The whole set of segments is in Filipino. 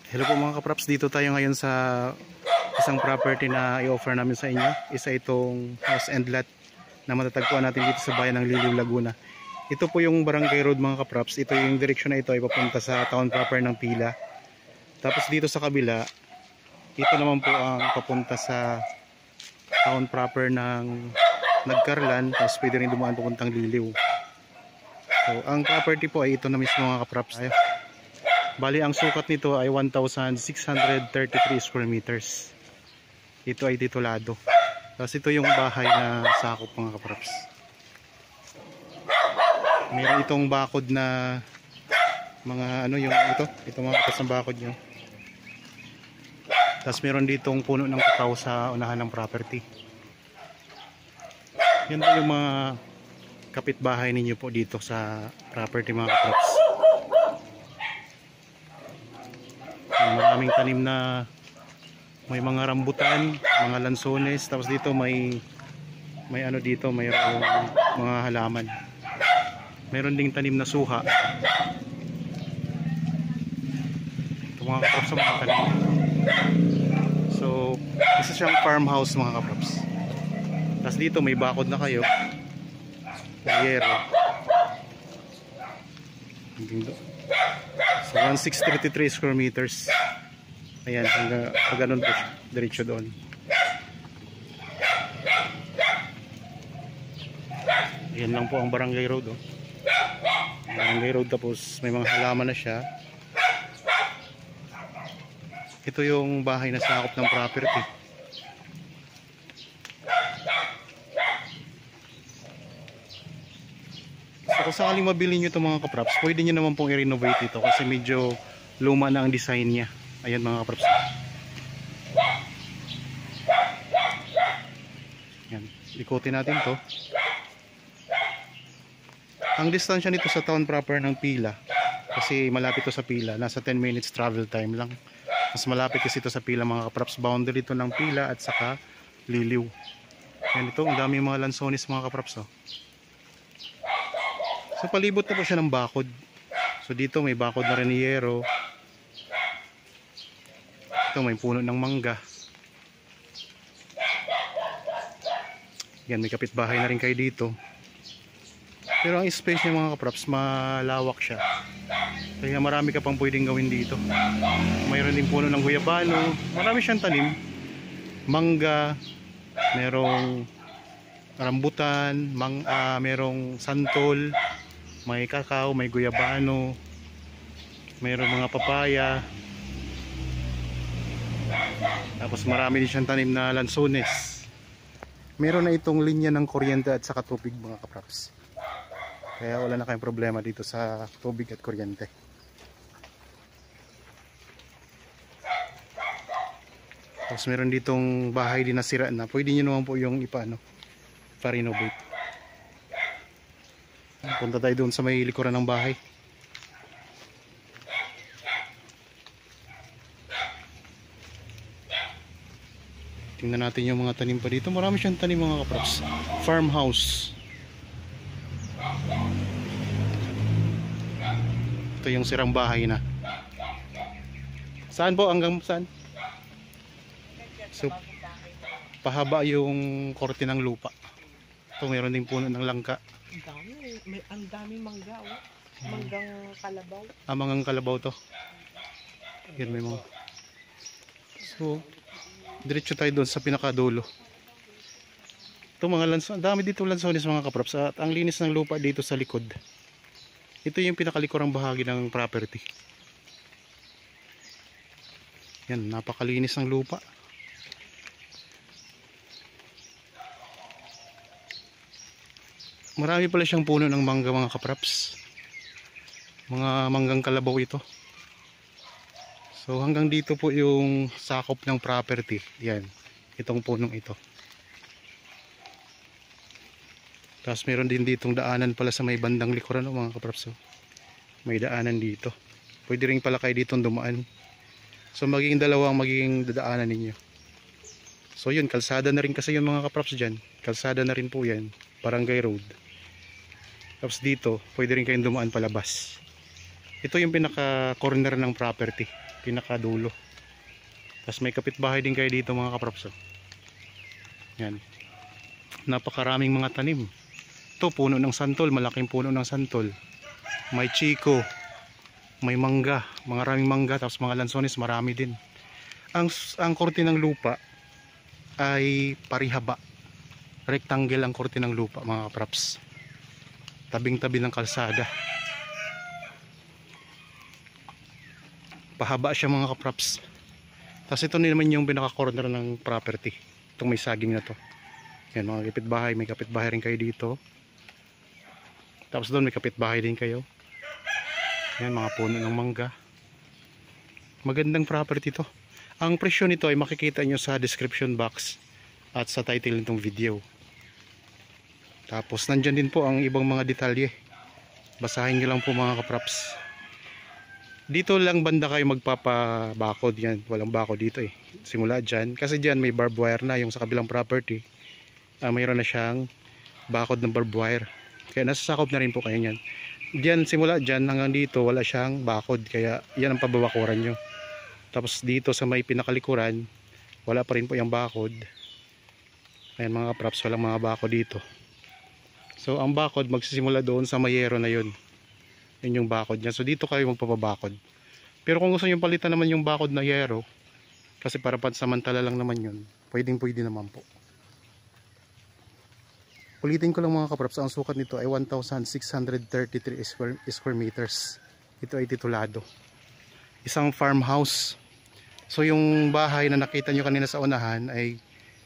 Hello po mga kapraps, dito tayo ngayon sa isang property na i-offer namin sa inyo. Isa itong house and lot na matatagpuan natin dito sa bayan ng Liliw, Laguna. Ito po yung Barangay Road mga kapraps. Ito yung direksyon na ito ay papunta sa town proper ng Pila. Tapos dito sa kabila, ito naman po ang papunta sa town proper ng Nagcarlan. Tapos pwede rin dumaan papuntang Liliw. So ang property po ay ito na mismo mga kapraps. Bali ang sukat nito ay 1,633 square meters. Ito ay titulado. Tapos ito yung bahay na sakop mga kapraps. Meron itong bakod na mga ano yung ito mga kapraps ng bakod nyo. Tapos meron ditong puno ng kakao sa unahan ng property. Yan po yung mga kapitbahay ninyo po dito sa property mga kapraps. Maraming tanim na may mga rambutan, mga lansones, tapos dito may ano dito, mayroong mga halaman. Mayroon ding tanim na suha. Ito mga kapraps sa mga tanim. So, isa siyang farmhouse mga kapraps. Tapos dito may bakod na kayo. Yero. So 1,633 square meters. Ayan, hanggang ganun po siya, diretso doon. Ayan lang po ang Barangay Road, oh. Barangay Road, tapos may mga halaman na siya. Ito yung bahay na sakop ng property. So kung sakaling mabili nyo ito mga kapraps, pwede nyo naman pong i-renovate ito kasi medyo luma na ang design niya. Ayan mga kapraps. Ayan, ikutin natin to. Ang distansya nito sa town proper ng Pila, kasi malapit to sa Pila, nasa 10 minutes travel time lang. Mas malapit kasi ito sa Pila mga kapraps, boundary ito ng Pila at saka Liliw. Ayan ito, ang daming mga lansones mga kapraps, oh. So palibot na po siya ng bakod. So dito may bakod na rin ni yero. Ito may puno ng mangga. Yan, may kapitbahay na rin kayo dito. Pero ang space niya mga kapraps, malawak siya. Kaya marami ka pang pwedeng gawin dito. Mayroon din puno ng guyabano. Marami siyang tanim. Mangga, merong rambutan, merong santol, may kakao, may guyabano, mayroong mga papaya. Tapos marami din siyang tanim na lansones. Meron na itong linya ng kuryente at saka tubig mga kapraps. Kaya wala na kayong problema dito sa tubig at kuryente. Tapos meron ditong bahay din na sira na. Pwede nyo naman po yung pa-renovate. Punta tayo doon sa may likuran ng bahay. Tingnan natin yung mga tanim pa dito. Marami siyang tanim mga kapraps. Farmhouse. Ito yung sirang bahay na. Saan po? Hanggang saan? So, pahaba yung korte ng lupa. Ito mayroon ding puno ng langka. Ang daming mangga, oh. Manggang kalabaw. Mangang kalabaw to. Yan may mga. So, diretso tayo doon sa pinakadulo. Ito mga lansones, dami dito lansones mga kapraps. At ang linis ng lupa dito sa likod. Ito yung pinakalikurang bahagi ng property. Yan, napakalinis ng lupa. Marami pala siyang puno ng mangga mga kapraps. Mga manggang kalabaw ito. So hanggang dito po yung sakop ng property. Yan, itong punong ito. Tapos meron din ditong daanan pala sa may bandang likuran mga kapraps. May daanan dito. Pwede rin pala kayo ditong dumaan. So magiging dalawa ang magiging dadaanan ninyo. So yun, kalsada na rin kasi yung mga kapraps dyan. Kalsada na rin po yan. Barangay Road. Tapos dito, pwede rin kayong dumaan palabas. Ito yung pinaka corner ng property, pinaka dulo. Tapos may kapitbahay din kayo dito mga kaprops. Yan. Napakaraming mga tanim. Ito puno ng santol, malaking puno ng santol. May chiko, may mangga, maraming mangga, tapos mga lansones marami din. Ang korte ng lupa ay parihaba. Rectangle ang korte ng lupa mga kaprops. Tabing-tabi ng kalsada. Pahaba siya mga kaprops. Tapos ito naman yung pinaka-corner ng property. Itong may saging na to. Yan mga kapitbahay, may kapitbahay rin kayo dito. Tapos doon may kapitbahay din kayo. Yan mga puno ng mangga. Magandang property to. Ang presyo nito ay makikita nyo sa description box at sa title nitong video. Tapos nandyan din po ang ibang mga detalye. Basahin nyo lang po mga kaprops. Dito lang banda kayo magpapabakod yan. Walang bakod dito eh. Simula dyan. Kasi dyan may barbed wire na. Yung sa kabilang property, mayroon na siyang bakod ng barbed wire. Kaya nasasakop na rin po kayo yan. Dyan, simula dyan hanggang dito, wala siyang bakod. Kaya yan ang pababakuran nyo. Tapos dito sa may pinakalikuran, wala pa rin po yung bakod. Ayan mga props, walang mga bakod dito. So ang bakod magsisimula doon sa mayero na yun. Yun yung bakod niya. So dito kayo magpapabakod. Pero kung gusto nyo palitan naman yung bakod na yero, kasi para pansamantala lang naman yun, pwede naman po. Ulitin ko lang mga kaprops, ang sukat nito ay 1,633 square meters. Ito ay titulado. Isang farmhouse. So yung bahay na nakita nyo kanina sa unahan ay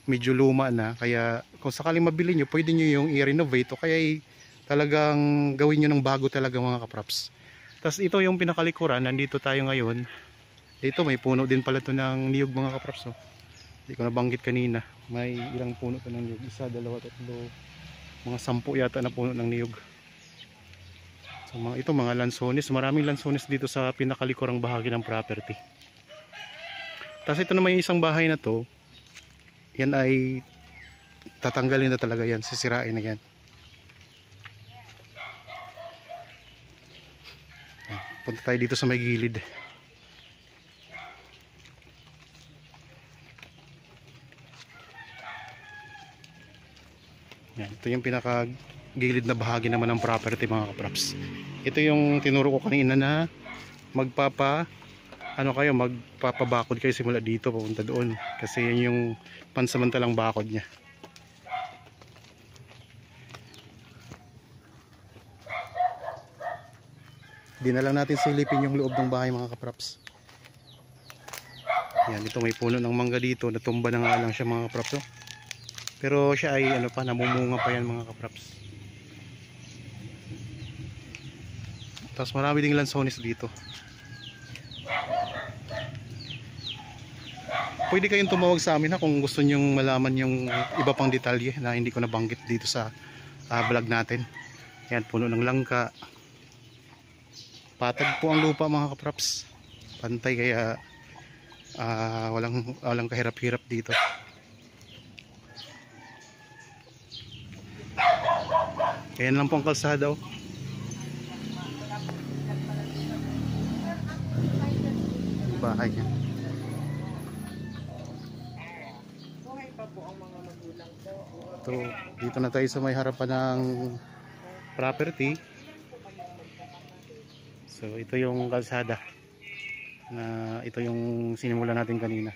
medyo luma na. Kaya kung sakaling mabili nyo, pwede nyo yung i-renovate o kaya talagang gawin nyo ng bago talaga mga kaprops. Tapos ito yung pinakalikuran, nandito tayo ngayon. Dito may puno din pala ito ng niyog mga kaprops. Hindi ko nabanggit kanina. May ilang puno ito ng niyog. 1, 2, 3, mga 10 yata na puno ng niyog. So, ito mga lansones. Maraming lansones dito sa pinakalikurang bahagi ng property. Tapos ito naman yung isang bahay na to. Yan ay tatanggalin na talaga yan. Sisirain na yan. Punta tayo dito sa may gilid. Yan, ito yung pinaka gilid na bahagi naman ng property mga kaprops. Ito yung tinuro ko kanina na magpapabakod kayo simula dito papunta doon. Kasi yan yung pansamantalang bakod niya. Di na lang natin silipin yung loob ng bahay mga kaprops. Yan, ito may puno ng mangga dito. Natumba na nga lang siya mga kaprops. Oh. Pero siya ay namumunga pa yan mga kaprops. Tapos marami ding lansones dito. Pwede kayong tumawag sa amin kung gusto nyong malaman yung iba pang detalye na hindi ko nabanggit dito sa vlog natin. Yan, puno ng langka. Patag po ang lupa mga kaprops. Pantay kaya walang kahirap-hirap dito. Ayan lang po ang kalsada. Bahay niya. Ito, dito na tayo sa may harapan ng property. So ito yung kalsada na ito yung sinimula natin kanina.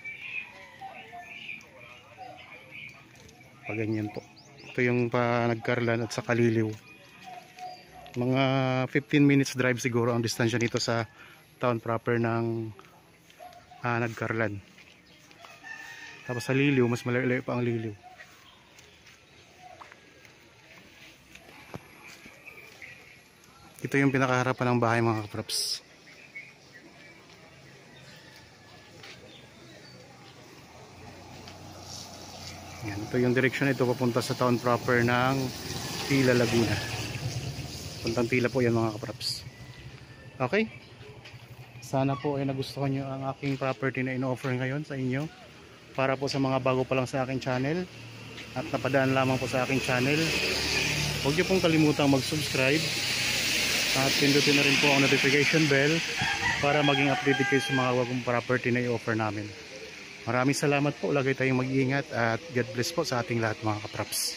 Paganyan po. Ito yung pa Nagkarlan at sa Kaliliw. Mga 15 minutes drive siguro ang distansya nito sa town proper ng Nagkarlan. Tapos sa Liliw, mas malayo pa ang Liliw. Ito yung pinakaharapan ng bahay mga kaprops. Yan, ito yung direksyon ito papunta sa town proper ng Pila, Laguna. Puntang Pila po yan mga kaprops. Okay? Sana po ay nagustuhan nyo ang aking property na in-offer ngayon sa inyo. Para po sa mga bago pa lang sa aking channel at napadaan lamang po sa aking channel, huwag nyo pong kalimutang mag-subscribe At pindutin na rin po ang notification bell para maging updated kayo sa mga bagong property na i-offer namin. Maraming salamat po. Lagay tayong mag-iingat at God bless po sa ating lahat mga katraps.